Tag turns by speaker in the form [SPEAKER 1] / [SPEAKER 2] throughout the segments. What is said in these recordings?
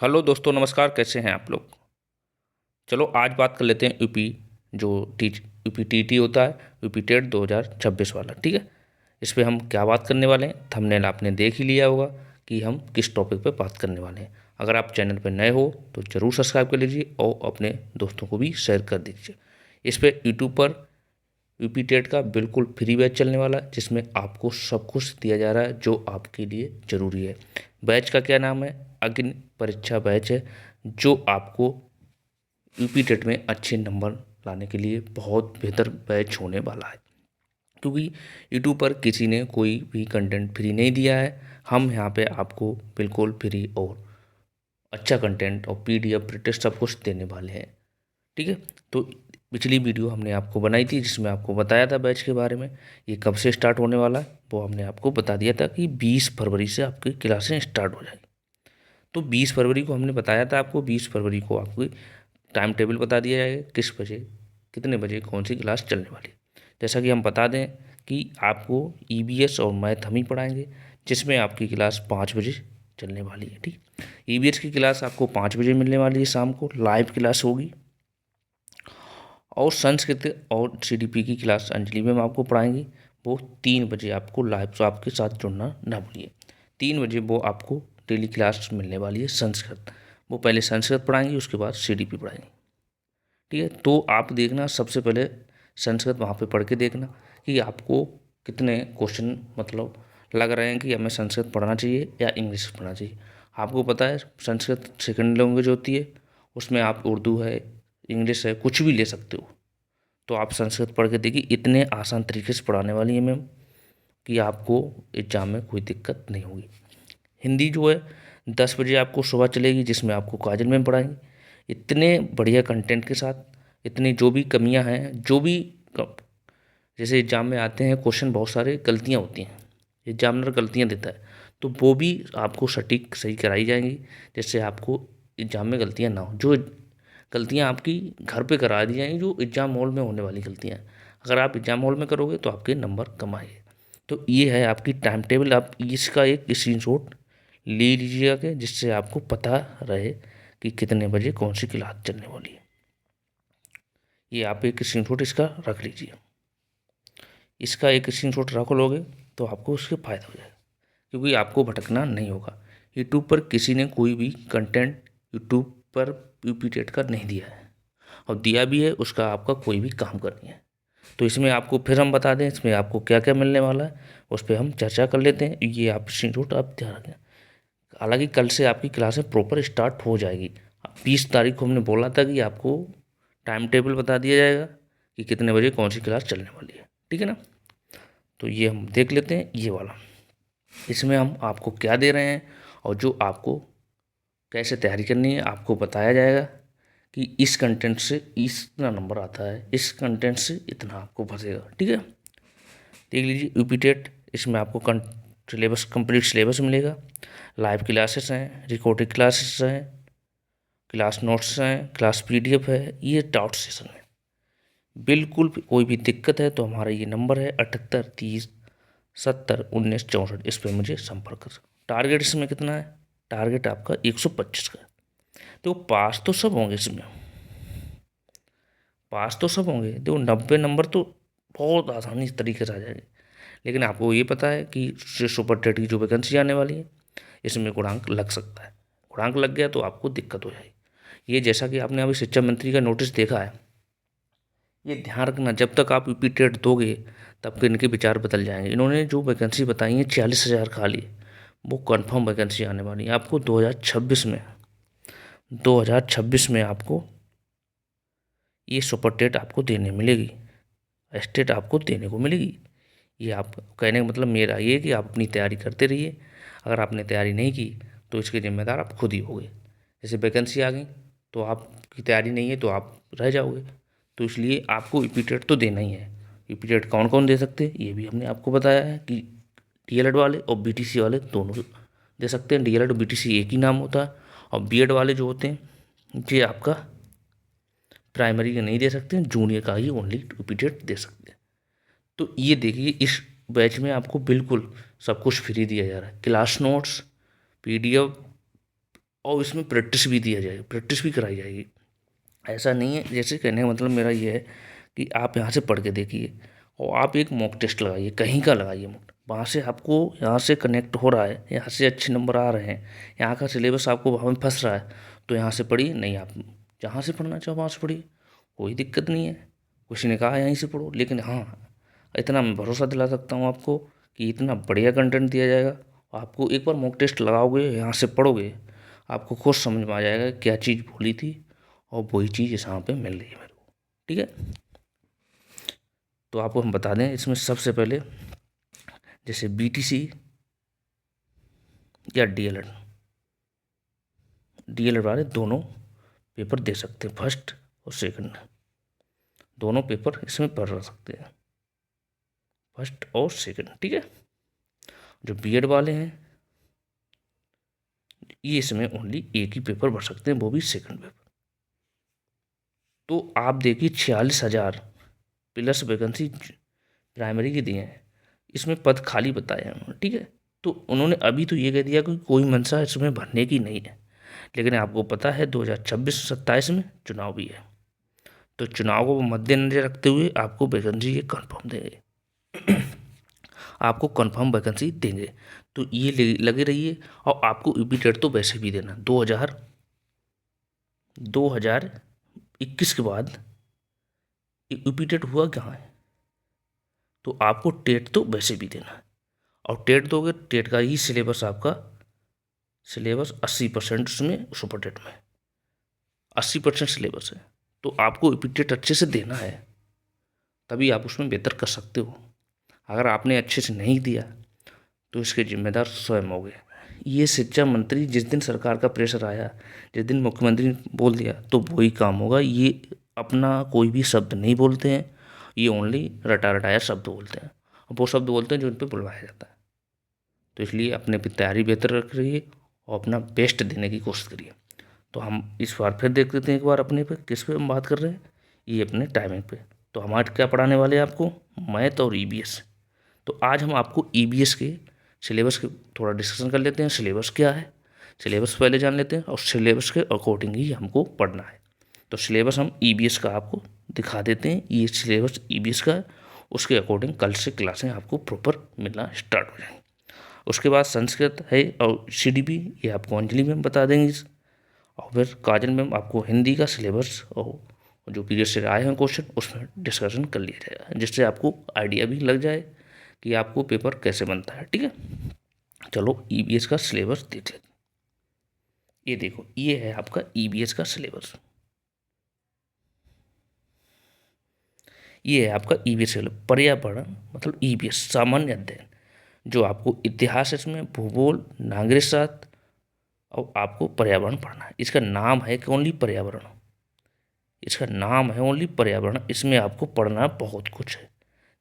[SPEAKER 1] Hello दोस्तों, नमस्कार। कैसे हैं आप लोग? चलो आज बात कर लेते हैं यूपी जो यूपी टीटी होता है, यूपी टेट 2026 वाला। ठीक है, इस पे हम क्या बात करने वाले हैं, थंबनेल आपने देख ही लिया होगा कि हम किस टॉपिक पे बात करने वाले हैं। अगर आप चैनल पर नए हो तो ज़रूर सब्सक्राइब कर लीजिए और अपने दोस्तों को भी शेयर कर दीजिए। इस पे यूट्यूब पर यूपी टेट का बिल्कुल फ्री बैच चलने वाला है, जिसमें आपको सब कुछ दिया जा रहा है जो आपके लिए ज़रूरी है। बैच का क्या नाम है? अग्नि परीक्षा बैच है, जो आपको यूपी टेट में अच्छे नंबर लाने के लिए बहुत बेहतर बैच होने वाला है। क्योंकि यूट्यूब पर किसी ने कोई भी कंटेंट फ्री नहीं दिया है। हम यहाँ पे आपको बिल्कुल फ्री और अच्छा कंटेंट और पीडीएफ प्रीटेस्ट सब कुछ देने वाले हैं। ठीक है, तो पिछली वीडियो हमने आपको बनाई थी जिसमें आपको बताया था बैच के बारे में, ये कब से स्टार्ट होने वाला है। वो हमने आपको बता दिया था कि 20 फरवरी से आपकी क्लासें स्टार्ट हो जाएगी। तो 20 फरवरी को हमने बताया था आपको, 20 फरवरी को आपकी टाइम टेबल बता दिया जाएगा, किस बजे कितने बजे कौन सी क्लास चलने वाली है। जैसा कि हम बता दें कि आपको ईवीएस और मैथ हम ही पढ़ाएंगे, जिसमें आपकी क्लास 5 बजे चलने वाली है। ठीक, ईवीएस की क्लास आपको 5 बजे मिलने वाली है, शाम को लाइव क्लास होगी। और संस्कृत और सीडीपी की क्लास अंजलि मैम आपको पढ़ाएंगी, वो 3 बजे आपको लाइव, तो आपके साथ जुड़ना ना भूलिए। 3 बजे वो आपको डेली क्लास मिलने वाली है संस्कृत। वो पहले संस्कृत पढ़ाएंगी, उसके बाद सीडीपी पढ़ाएंगी। ठीक है, तो आप देखना सबसे पहले संस्कृत वहाँ पे पढ़ के देखना कि आपको कितने क्वेश्चन मतलब लग रहे हैं कि हमें संस्कृत पढ़ना चाहिए या इंग्लिश पढ़ना चाहिए। आपको पता है संस्कृत सेकंड लैंग्वेज होती है, उसमें आप उर्दू है, इंग्लिश है, कुछ भी ले सकते हो। तो आप संस्कृत पढ़ के देखिए, इतने आसान तरीके से पढ़ाने वाली है मैम कि आपको एग्जाम में कोई दिक्कत नहीं होगी। हिंदी जो है 10 बजे आपको सुबह चलेगी, जिसमें आपको काजल मैम पढ़ाएंगी इतने बढ़िया कंटेंट के साथ। इतनी जो भी कमियां हैं, जो भी जैसे एग्जाम में आते हैं क्वेश्चन, बहुत सारे गलतियां होती हैं, एग्जामिनर गलतियां देता है, तो वो भी आपको सटीक सही कराई जाएंगी, जिससे आपको एग्जाम में गलतियां ना हो। जो गलतियां आपकी घर पे करा दी जाएंगी, जो एग्जाम हॉल में होने वाली गलतियां हैं, अगर आप एग्जाम हॉल में करोगे तो आपके नंबर कम आएंगे। तो ये है आपकी टाइम टेबल, आप इसका एक स्क्रीनशॉट ले लीजिएगा के, जिससे आपको पता रहे कि कितने बजे कौन सी क्लास चलने वाली है। ये आप एक स्क्रीनशॉट इसका रख लीजिए। इसका एक स्क्रीनशॉट रख लोगे तो आपको उसके फ़ायदा हो जाएगा, क्योंकि आपको भटकना नहीं होगा। यूट्यूब पर किसी ने कोई भी कंटेंट यूट्यूब पर यूपी टेट का नहीं दिया है, और दिया भी है उसका आपका कोई भी काम कर नहीं है। तो इसमें आपको फिर हम बता दें इसमें आपको क्या क्या मिलने वाला है, उस पर हम चर्चा कर लेते हैं। ये आप स्क्रीनशॉट आप ध्यान रखें। हालांकि कल से आपकी क्लासें प्रॉपर स्टार्ट हो जाएगी। 20 तारीख को हमने बोला था कि आपको टाइम टेबल बता दिया जाएगा कि कितने बजे कौन सी क्लास चलने वाली है। ठीक है ना, तो ये हम देख लेते हैं ये वाला। इसमें हम आपको क्या दे रहे हैं और जो आपको कैसे तैयारी करनी है आपको बताया जाएगा कि इस कंटेंट से इतना नंबर आता है, इस कंटेंट से इतना आपको फंसेगा। ठीक है, देख लीजिए यूपी टेट, इसमें आपको सिलेबस कंप्लीट सिलेबस मिलेगा, लाइव क्लासेस हैं, रिकॉर्डेड क्लासेस हैं, क्लास नोट्स हैं, क्लास पीडीएफ है, ये डाउट सेशन है। बिल्कुल भी कोई भी दिक्कत है तो हमारा ये नंबर है 78 30 70 19 64, इस पर मुझे संपर्क कर सकते। टारगेट इसमें कितना है? टारगेट आपका 125 का है। तो पास तो सब होंगे इसमें, पास तो सब होंगे। देखो 90 नंबर तो बहुत आसानी तरीके से आ जाएंगे। लेकिन आपको ये पता है कि सुपर टेट की जो वैकेंसी आने वाली है, इसमें गुणांक लग सकता है। गुणांक लग गया तो आपको दिक्कत हो जाएगी। ये जैसा कि आपने अभी शिक्षा मंत्री का नोटिस देखा है, ये ध्यान रखना, जब तक आप यूपी टेट दोगे तब के इनके विचार बदल जाएंगे। इन्होंने जो वैकेंसी बताई है 40,000 खाली, वो कंफर्म वैकेंसी आने वाली है आपको 2026 में आपको ये सुपर टेट आपको देने मिलेगी, स्टेट आपको देने को मिलेगी। ये आप कहने का मतलब मेरा ये है कि आप अपनी तैयारी करते रहिए। अगर आपने तैयारी नहीं की तो इसके जिम्मेदार आप खुद ही होगे। जैसे वैकेंसी आ गई तो आपकी तैयारी नहीं है तो आप रह जाओगे। तो इसलिए आपको यूपी तो देना ही है। यूपी कौन कौन दे सकते हैं ये भी हमने आपको बताया है कि डीएलएड वाले और बीटीसी वाले दोनों दे सकते हैं। डीएलएड और बीटीसी एक ही नाम होता है, और बीएड वाले जो होते हैं ये आपका प्राइमरी का नहीं दे सकते हैं, जूनियर का ही ओनली यूपी दे सकते हैं। तो ये देखिए इस बैच में आपको बिल्कुल सब कुछ फ्री दिया जा रहा है, क्लास नोट्स, पीडीएफ और इसमें प्रैक्टिस भी दिया जाएगा, प्रैक्टिस भी कराई जाएगी। ऐसा नहीं है, जैसे कहने का मतलब मेरा ये है कि आप यहाँ से पढ़ के देखिए और आप एक मॉक टेस्ट लगाइए, कहीं का लगाइए मॉक, वहाँ से आपको यहाँ से कनेक्ट हो रहा है, यहाँ से अच्छे नंबर आ रहे हैं, यहाँ का सिलेबस आपको वहाँ में फंस रहा है तो यहाँ से पढ़िए, नहीं आप जहाँ से पढ़ना चाहो वहाँ से पढ़िए, कोई दिक्कत नहीं है। किसी ने कहा यहीं से पढ़ो, लेकिन हाँ इतना मैं भरोसा दिला सकता हूँ आपको कि इतना बढ़िया कंटेंट दिया जाएगा। आपको एक बार मॉक टेस्ट लगाओगे, यहाँ से पढ़ोगे, आपको खुद समझ में आ जाएगा क्या चीज़ भूली थी और वही चीज़ यहाँ पे मिल रही है मेरे को। ठीक है, तो आपको हम बता दें इसमें सबसे पहले जैसे बीटीसी या डीएलएड वाले दोनों पेपर दे सकते हैं, फर्स्ट और सेकंड दोनों पेपर इसमें पढ़ सकते हैं, फर्स्ट और सेकंड। ठीक है, जो बीएड वाले हैं ये इसमें ओनली एक ही पेपर भर सकते हैं, वो भी सेकंड पेपर। तो आप देखिए 46,000 प्लस वैकेंसी प्राइमरी की दिए हैं, इसमें पद खाली बताए हैं उन्होंने। ठीक है, तो उन्होंने अभी तो ये कह दिया कि कोई मंशा इसमें भरने की नहीं है, लेकिन आपको पता है 2026-27 में चुनाव भी है, तो चुनाव को मद्देनजर रखते हुए आपको वैकेंसी ये कन्फर्म देंगे आपको कन्फर्म वैकेंसी देंगे, तो ये लगे रहिए। और आपको यूपी टेट तो वैसे भी देना 2021 के बाद यूपी टेट हुआ कहाँ है, तो आपको टेट तो वैसे भी देना है, और टेट दोगे, टेट का ही सिलेबस आपका सिलेबस 80% उसमें सुपर टेट में 80% सिलेबस है, तो आपको यूपी टेट अच्छे से देना है, तभी आप उसमें बेहतर कर सकते हो। अगर आपने अच्छे से नहीं दिया तो इसके जिम्मेदार स्वयं हो गए। ये शिक्षा मंत्री जिस दिन सरकार का प्रेशर आया, जिस दिन मुख्यमंत्री ने बोल दिया, तो वही काम होगा। ये अपना कोई भी शब्द नहीं बोलते हैं, ये ओनली रटा रटाया शब्द बोलते हैं, वो शब्द बोलते हैं जो इन पर बुलवाया जाता है। तो इसलिए अपने पे तैयारी बेहतर रख रहिए और अपना बेस्ट देने की कोशिश करिए। तो हम इस बार फिर देख लेते हैं एक बार अपने पे किस पे हम बात कर रहे हैं, ये अपने टाइमिंग पे। तो हम आज क्या पढ़ाने वाले हैं आपको, मैथ और ईवीएस। तो आज हम आपको ईवीएस के सिलेबस के थोड़ा डिस्कशन कर लेते हैं। सिलेबस क्या है, सिलेबस पहले जान लेते हैं और सिलेबस के अकॉर्डिंग ही हमको पढ़ना है। तो सिलेबस हम ईवीएस का आपको दिखा देते हैं, ये सिलेबस ईवीएस का है, उसके अकॉर्डिंग कल से क्लासें आपको प्रॉपर मिलना स्टार्ट हो जाएंगी। उसके बाद संस्कृत है और सीडीपी, ये आपको अंजलि मैम बता देंगी, और फिर काजल मैम आपको हिंदी का सिलेबस और जो पीरियड से आए हैं क्वेश्चन उसमें डिस्कशन कर लिया जाएगा, जिससे आपको आइडिया भी लग जाए कि आपको पेपर कैसे बनता है। ठीक है, चलो ईवीएस का सिलेबस देख लेते। ये देखो, ये है आपका ईवीएस का सिलेबस, ये है आपका ईवीएस पर्यावरण मतलब ईवीएस सामान्य अध्ययन, जो आपको इतिहास इसमें, भूगोल, नागरिक शास्त्र और आपको पर्यावरण पढ़ना है। इसका नाम है कि ओनली पर्यावरण, इसका नाम है ओनली पर्यावरण, इसमें आपको पढ़ना बहुत कुछ है।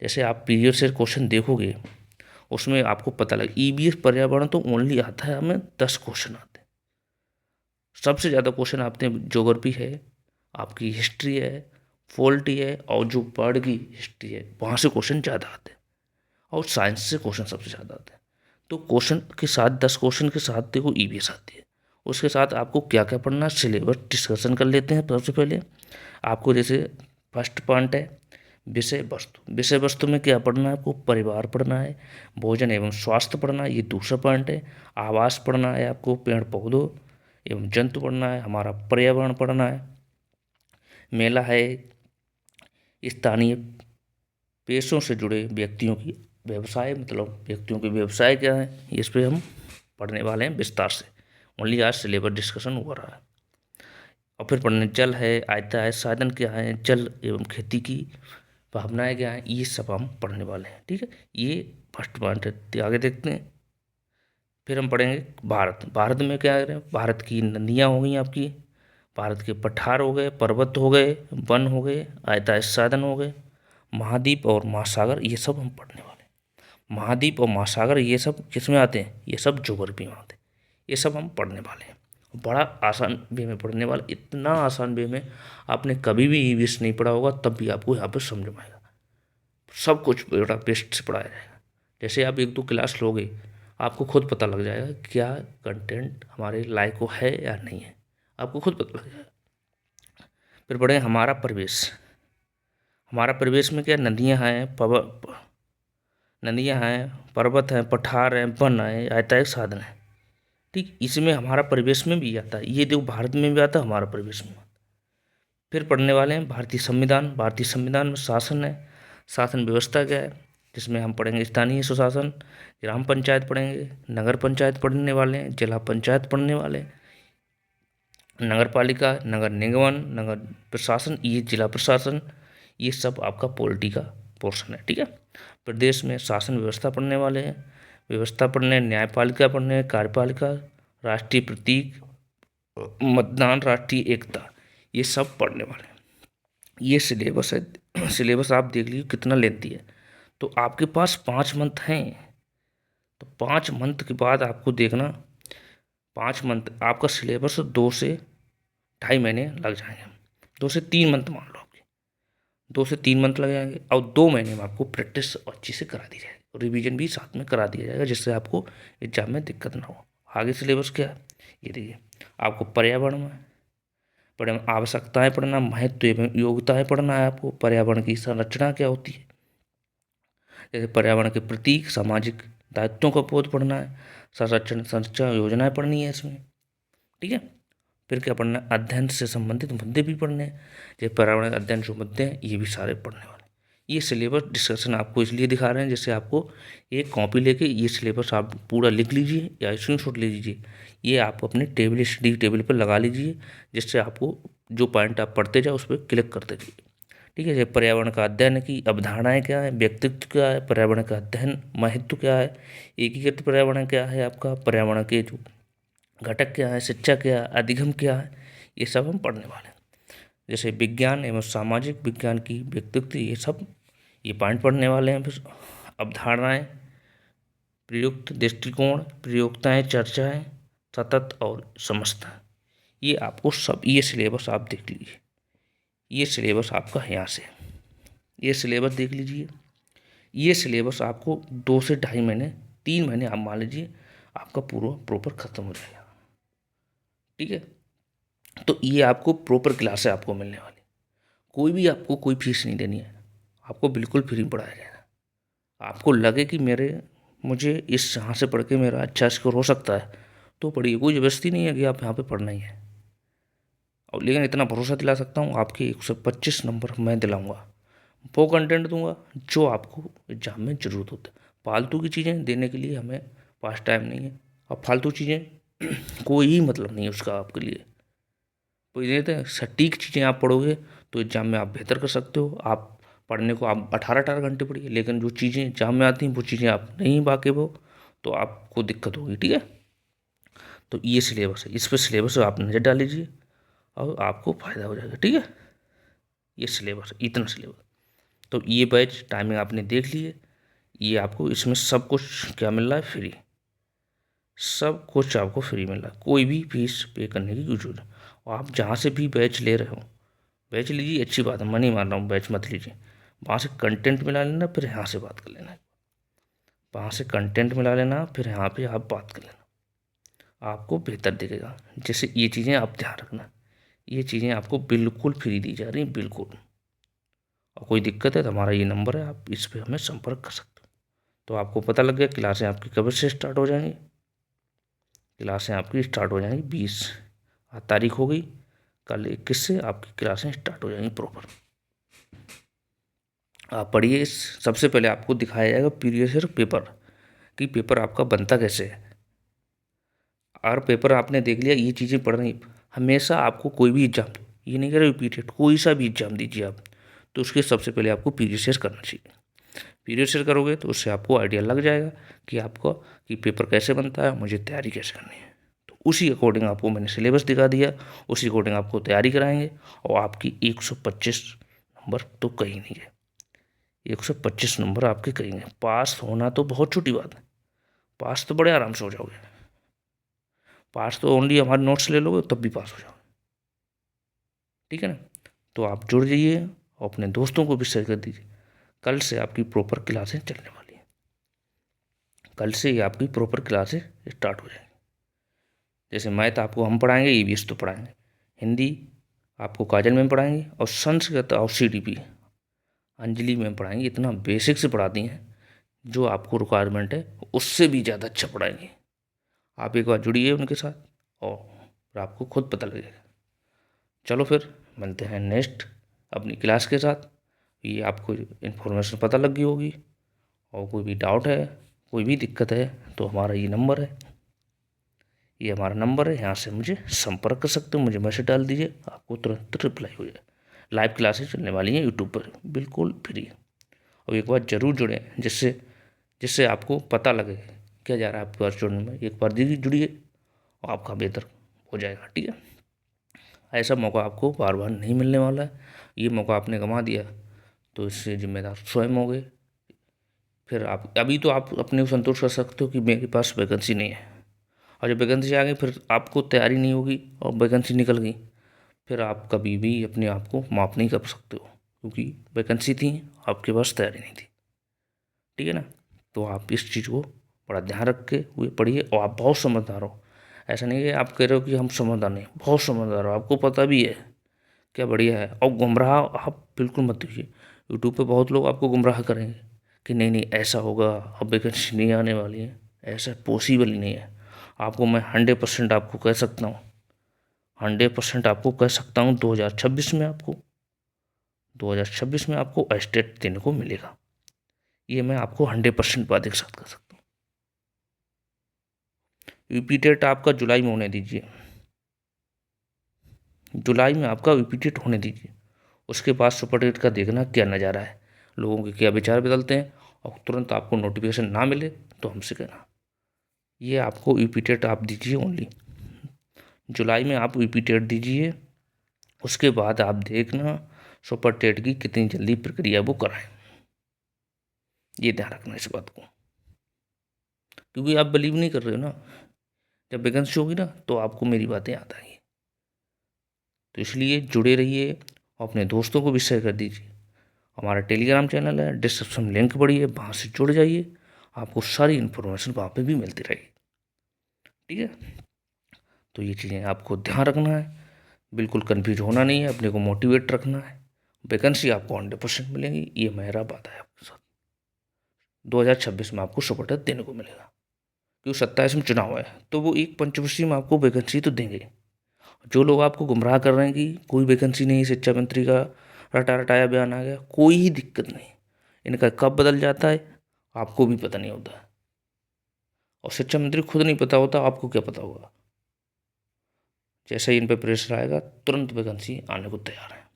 [SPEAKER 1] जैसे आप पीरियड से क्वेश्चन देखोगे उसमें आपको पता लगे ईवीएस पर्यावरण तो ओनली आता है हमें 10 क्वेश्चन आते हैं। सबसे ज़्यादा क्वेश्चन आते हैं ज्योग्राफी है, आपकी हिस्ट्री है, पॉलिटी है, और जो वर्ल्ड की हिस्ट्री है वहाँ से क्वेश्चन ज़्यादा आते हैं, और साइंस से क्वेश्चन सबसे ज़्यादा आते हैं। तो क्वेश्चन के साथ 10 क्वेश्चन के साथ देखो ईवीएस आती है। उसके साथ आपको क्या क्या पढ़ना है सिलेबस डिस्कशन कर लेते हैं। सबसे पहले आपको जैसे फर्स्ट पॉइंट है विषय वस्तु, विषय वस्तु में क्या पढ़ना है आपको, परिवार पढ़ना है, भोजन एवं स्वास्थ्य पढ़ना है, ये दूसरा पॉइंट है। आवास पढ़ना है आपको, पेड़ पौधों एवं जंतु पढ़ना है, हमारा पर्यावरण पढ़ना है। मेला है स्थानीय पेशों से जुड़े व्यक्तियों की व्यवसाय, मतलब व्यक्तियों के व्यवसाय क्या है, इस पर हम पढ़ने वाले हैं विस्तार से। ओनली आज सिलेबस डिस्कशन हो रहा है। और फिर पढ़ने जल है, आयता है, साधन क्या है, जल एवं खेती की भावनाएं क्या हैं, ये सब हम पढ़ने वाले हैं। ठीक है, ये फर्स्ट पॉइंट है। तो आगे देखते हैं। फिर हम पढ़ेंगे भारत। भारत में क्या है, भारत की नदियाँ हो गई आपकी, भारत के पठार हो गए, पर्वत हो गए, वन हो गए, आयताय साधन हो गए, महाद्वीप और महासागर, ये सब हम पढ़ने वाले हैं। महाद्वीप और महासागर ये सब किस में आते हैं, ये सब ज्योग्राफी में आते हैं, ये सब हम पढ़ने वाले हैं। बड़ा आसान वे में पढ़ने वाला, इतना आसान वे में आपने कभी भी ईवीएस नहीं पढ़ा होगा, तब भी आपको यहाँ पर समझ में आएगा। सब कुछ बड़ा बेस्ट से पढ़ाया जाएगा। जैसे आप 1-2 क्लास लोगे, आपको खुद पता लग जाएगा क्या कंटेंट हमारे लायक है या नहीं है, आपको खुद पता लग जाएगा। फिर पढ़े हमारा परिवेश। हमारा परिवेश में क्या नदियाँ हैं, नदियाँ हैं, पर्वत हैं, पठार हैं, वन है, यातायात साधन है। ठीक, इसमें हमारा परिवेश में भी आता है, ये देखो भारत में भी आता है, हमारा परिवेश में। फिर पढ़ने वाले हैं भारतीय संविधान। भारतीय संविधान में शासन है, शासन व्यवस्था क्या है, जिसमें हम पढ़ेंगे स्थानीय स्वशासन, ग्राम पंचायत पढ़ेंगे, नगर पंचायत पढ़ने वाले हैं, जिला पंचायत पढ़ने वाले हैं, नगर पालिका, नगर निगम, नगर प्रशासन, ये जिला प्रशासन, ये सब आपका पॉलिटी का पोर्शन है। ठीक है, प्रदेश में शासन व्यवस्था पढ़ने वाले हैं, व्यवस्था पढ़ने, न्यायपालिका पढ़ने, कार्यपालिका, राष्ट्रीय प्रतीक, मतदान, राष्ट्रीय एकता, ये सब पढ़ने वाले हैं। ये सिलेबस है। सिलेबस आप देख लीजिए कितना लेती है। तो आपके पास 5 मंथ हैं, तो 5 मंथ के बाद आपको देखना, 5 मंथ आपका सिलेबस 2 से 2.5 महीने लग जाएंगे, 2 से 3 मंथ मान लो आपके, 2 से 3 मंथ लग जाएंगे, और 2 महीने में आपको प्रैक्टिस अच्छी से करा दी जाएगी और रिवीजन भी साथ में करा दिया जाएगा, जिससे आपको एग्जाम में दिक्कत ना हो। आगे सिलेबस क्या है ये देखिए, आपको पर्यावरण में पढ़ना, आवश्यकताएं पढ़ना, महत्व एवं योग्यताएं पढ़ना है आपको, पर्यावरण की संरचना क्या होती है, जैसे पर्यावरण के प्रतीक, सामाजिक दायित्वों का बोध पढ़ना है, संरक्षण संरक्षण योजनाएं पढ़नी है इसमें। ठीक है, फिर क्या पढ़ना है, अध्ययन से संबंधित मुद्दे भी पढ़ने हैं, जैसे पर्यावरण अध्ययन जो मुद्दे हैं ये भी सारे पढ़ने वाले हैं। ये सिलेबस डिस्कशन आपको इसलिए दिखा रहे हैं, जैसे आपको एक कॉपी लेके ये सिलेबस आप पूरा लिख लीजिए या स्क्रीनशॉट ले लीजिए, ये आप अपने टेबल स्टडी टेबल पर लगा लीजिए, जिससे आपको जो पॉइंट आप पढ़ते जाओ उस पर क्लिक करते जाइए। ठीक है, जैसे पर्यावरण का अध्ययन की अवधारणाएं क्या है, व्यक्तित्व क्या है, पर्यावरण का अध्ययन महत्व क्या है, एकीकृत पर्यावरण क्या है आपका, पर्यावरण के जो घटक क्या है, शिक्षा क्या है, अधिगम क्या है, ये सब हम पढ़ने वाले हैं। जैसे विज्ञान एवं सामाजिक विज्ञान की व्यक्तित्व, ये सब ये पॉइंट पढ़ने वाले हैं। फिर अवधारणाएं, प्रयुक्त दृष्टिकोण, प्रयोक्ताएं, चर्चाएं, सतत और समझता, ये आपको सब, ये सिलेबस आप देख लीजिए, ये सिलेबस आपका यहाँ से, ये सिलेबस देख लीजिए। ये सिलेबस आपको 2 से 2.5 महीने, 3 महीने आप मान लीजिए, आपका पूरा प्रॉपर खत्म हो जाएगा। ठीक है, तो ये आपको प्रॉपर क्लास है आपको मिलने वाली, कोई भी आपको कोई फीस नहीं देनी है, आपको बिल्कुल फ्री पढ़ाया जाएगा। आपको लगे कि मुझे इस यहाँ से पढ़ के मेरा अच्छा स्कोर हो सकता है तो पढ़िए, कोई ज़बरदस्ती नहीं है कि आप यहाँ पे पढ़ना ही है। और लेकिन इतना भरोसा दिला सकता हूँ, आपके 125 नंबर मैं दिलाऊंगा, वो कंटेंट दूंगा जो आपको एग्जाम में ज़रूरत होता है। फालतू की चीज़ें देने के लिए हमें पास टाइम नहीं है, और फालतू चीज़ें कोई ही मतलब नहीं है उसका आपके लिए। तो ये सटीक चीज़ें आप पढ़ोगे तो एग्जाम में आप बेहतर कर सकते हो। आप पढ़ने को आप 18 घंटे पढ़िए, लेकिन जो चीज़ें एग्जाम में आती हैं वो चीज़ें आप नहीं वाकिफ हो तो आपको दिक्कत होगी। ठीक है, तो ये सिलेबस है, इस पर सिलेबस आप नज़र डाल लीजिए और आपको फ़ायदा हो जाएगा। ठीक है, ये सिलेबस, इतना सिलेबस। तो ये बैच टाइमिंग आपने देख ली है, ये आपको इसमें सब कुछ क्या मिल रहा है, फ्री, सब कुछ आपको फ्री मिल रहा है, कोई भी फीस पे करने की जरूरत नहीं। और आप जहाँ से भी बैच ले रहे हो, बैच लीजिए, अच्छी बात है, मैं नहीं मान रहा हूँ बैच मत लीजिए, वहाँ से कंटेंट मिला लेना, फिर यहाँ से बात कर लेना, वहाँ से कंटेंट मिला लेना, फिर यहाँ पे आप बात कर लेना, आपको बेहतर दिखेगा। जैसे ये चीज़ें आप ध्यान रखना, ये चीज़ें आपको बिल्कुल फ्री दी जा रही हैं, बिल्कुल। और कोई दिक्कत है तो हमारा ये नंबर है, आप इस पर हमें संपर्क कर सकते हो। तो आपको पता लग गया क्लासें आपकी कब से स्टार्ट हो जाएंगी। क्लासें आपकी स्टार्ट हो जाएंगी 20 तारीख हो गई, कल 21 से आपकी क्लासें स्टार्ट हो जाएंगी प्रॉपर। आप पढ़िए, सबसे पहले आपको दिखाया जाएगा प्रीवियस ईयर पेपर, कि पेपर आपका बनता कैसे है। और पेपर आपने देख लिया, ये चीज़ें पढ़ रही, हमेशा आपको कोई भी एग्जाम, ये नहीं कह रहे रिपीटेड, कोई सा भी एग्जाम दीजिए आप, तो उसके सबसे पहले आपको प्रीवियस ईयर करना चाहिए। प्रीवियस ईयर करोगे तो उससे आपको आइडिया लग जाएगा कि आपको कि पेपर कैसे बनता है, मुझे तैयारी कैसे करनी है। तो उसी अकॉर्डिंग आपको मैंने सिलेबस दिखा दिया, उसी अकॉर्डिंग आपको तैयारी कराएंगे, और आपकी 125 नंबर तो कहीं नहीं है, 125 नंबर आपके कहीं नहीं। पास होना तो बहुत छोटी बात है, पास तो बड़े आराम से हो जाओगे, पास तो ओनली हमारे नोट्स ले लोगे तब भी पास हो जाओगे। ठीक है ना, तो आप जुड़ जाइए और अपने दोस्तों को भी शेयर कर दीजिए, कल से आपकी प्रॉपर क्लासें चलने वाली हैं। कल से ही आपकी प्रॉपर क्लासेस स्टार्ट हो जाएंगी। जैसे मैथ आपको हम पढ़ाएंगे, ईवीएस तो पढ़ाएंगे, हिंदी आपको काजल मैम पढ़ाएंगी, और संस्कृत और सीडीपी अंजलि मैम पढ़ाएंगी। इतना बेसिक से पढ़ाती हैं, जो आपको रिक्वायरमेंट है उससे भी ज़्यादा अच्छा पढ़ाएंगे। आप एक बार जुड़िए उनके साथ और फिर आपको खुद पता लगेगा। चलो फिर मिलते हैं नेक्स्ट अपनी क्लास के साथ। ये आपको इन्फॉर्मेशन पता लग गई होगी, और कोई भी डाउट है, कोई भी दिक्कत है, तो हमारा ये नंबर है, ये हमारा नंबर है, यहाँ से मुझे संपर्क कर सकते हो, मुझे मैसेज डाल दीजिए, आपको तुरंत रिप्लाई हो जाए। लाइव क्लासेस चलने वाली हैं यूट्यूब पर, बिल्कुल फ्री। और एक बार ज़रूर जुड़ें, जिससे जिससे आपको पता लगे क्या जा रहा है आपके पास जुड़ने में। एक बार दीजिए, जुड़िए और आपका बेहतर हो जाएगा। ठीक है, ऐसा मौका आपको बार बार नहीं मिलने वाला है। ये मौका आपने गंवा दिया तो इससे जिम्मेदार स्वयं हो गए। फिर आप अभी तो आप अपने को संतोष कर सकते हो कि मेरे पास वैकेंसी नहीं है, और जब वैकेंसी आ गई फिर आपको तैयारी नहीं होगी और वैकेंसी निकल गई, फिर आप कभी भी अपने आप को माफ़ नहीं कर सकते हो, क्योंकि वैकेंसी थी, आपके पास तैयारी नहीं थी। ठीक है ना, तो आप इस चीज़ को बड़ा ध्यान रख के हुए पढ़िए। और आप बहुत समझदार हो, ऐसा नहीं है आप कह रहे हो कि हम समझदार नहीं, बहुत समझदार हो, आपको पता भी है क्या बढ़िया है। और गुमराह आप बिल्कुल मत होइए। यूट्यूब पे बहुत लोग आपको गुमराह करेंगे कि नहीं नहीं ऐसा होगा, अब वैकेंसी नहीं आने वाली है, ऐसा पॉसिबल ही नहीं है। आपको मैं 100% आपको कह सकता हूँ, 100% आपको कह सकता हूँ 2026 में आपको एस्टेट देने को मिलेगा। ये मैं आपको 100% वादे के साथ कर सकता हूँ। यूपी टेट आपका जुलाई में होने दीजिए, जुलाई में आपका यूपी टेट होने दीजिए। उसके बाद सुपर टेट का देखना क्या नज़ारा है, लोगों के क्या विचार बदलते हैं, और तुरंत आपको नोटिफिकेशन ना मिले तो हमसे कहना। ये आपको यूपी टेट आप दीजिए ओनली, जुलाई में आप यूपी टेट दीजिए। उसके बाद आप देखना सुपर टेट की कितनी जल्दी प्रक्रिया वो कराएं। ये ध्यान रखना इस बात को, क्योंकि आप बिलीव नहीं कर रहे हो ना। जब वैकेंसी होगी ना तो आपको मेरी बातें याद आएंगी। तो इसलिए जुड़े रहिए और अपने दोस्तों को भी शेयर कर दीजिए। हमारा टेलीग्राम चैनल है, डिस्क्रिप्शन में लिंक पड़ी है, वहाँ से जुड़ जाइए, आपको सारी इन्फॉर्मेशन वहाँ पे भी मिलती रहेगी। ठीक है, तो ये चीज़ें आपको ध्यान रखना है, बिल्कुल कन्फ्यूज होना नहीं है, अपने को मोटिवेट रखना है। वैकेंसी आपको 100% मिलेंगी, ये मेरा वादा है आपके साथ। 2026 में आपको सुपर टेट देने को मिलेगा, क्योंकि 27 में चुनाव है, तो वो एक पंचवर्षीय में आपको वैकेंसी तो देंगे। जो लोग आपको गुमराह कर रहे हैं कि कोई वैकेंसी नहीं, शिक्षा मंत्री का रटाया बयान आ गया, कोई ही दिक्कत नहीं। इनका कब बदल जाता है आपको भी पता नहीं होता, और शिक्षा मंत्री खुद नहीं पता होता, आपको क्या पता होगा। जैसे ही इन पर प्रेशर आएगा तुरंत वैकेंसी आने को तैयार है।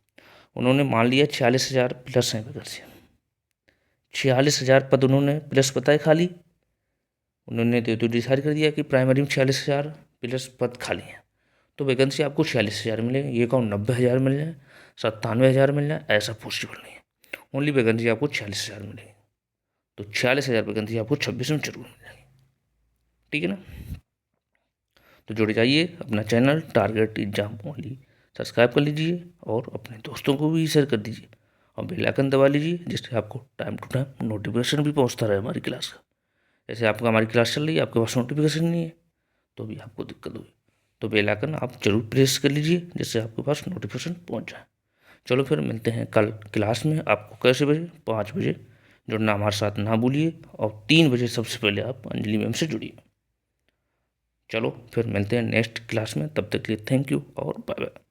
[SPEAKER 1] उन्होंने मान लिया 46,000 प्लस है वैकेंसी, 46,000 पद उन्होंने प्लस बताए खाली। उन्होंने तो डिसाइड कर दिया कि प्राइमरी में 46,000 प्लस पद खाली हैं, तो वैकेंसी आपको 46,000 मिलेंगे। ये कहूँ 90,000 मिल जाए, 97,000 मिल जाए, ऐसा पॉसिबल नहीं है। ओनली वैकेंसी आपको 46,000 मिलेगी, तो 46,000 वैकेंसी आपको 26 में जरूर मिल जाएगी। ठीक है ना, तो जुड़ जाइए। अपना channel target exam only subscribe कर लीजिए, और अपने दोस्तों को भी शेयर कर दीजिए, और बेल आइकन दबा लीजिए, जिससे आपको टाइम टू टाइम नोटिफिकेशन भी पहुंचता रहे हमारी क्लास का। जैसे आपका हमारी क्लास चल रही है, आपके पास नोटिफिकेशन नहीं है तो भी आपको दिक्कत होगी, तो बेल आइकन आप जरूर प्रेस कर लीजिए, जिससे आपके पास नोटिफिकेशन पहुंच जाए। चलो फिर मिलते हैं कल क्लास में। आपको कैसे बजे? 5 बजे जुड़ना हमारे साथ ना भूलिए, और 3 बजे सबसे पहले आप अंजलि मैम से जुड़िए। चलो फिर मिलते हैं नेक्स्ट क्लास में, तब तक के लिए थैंक यू और बाय बाय।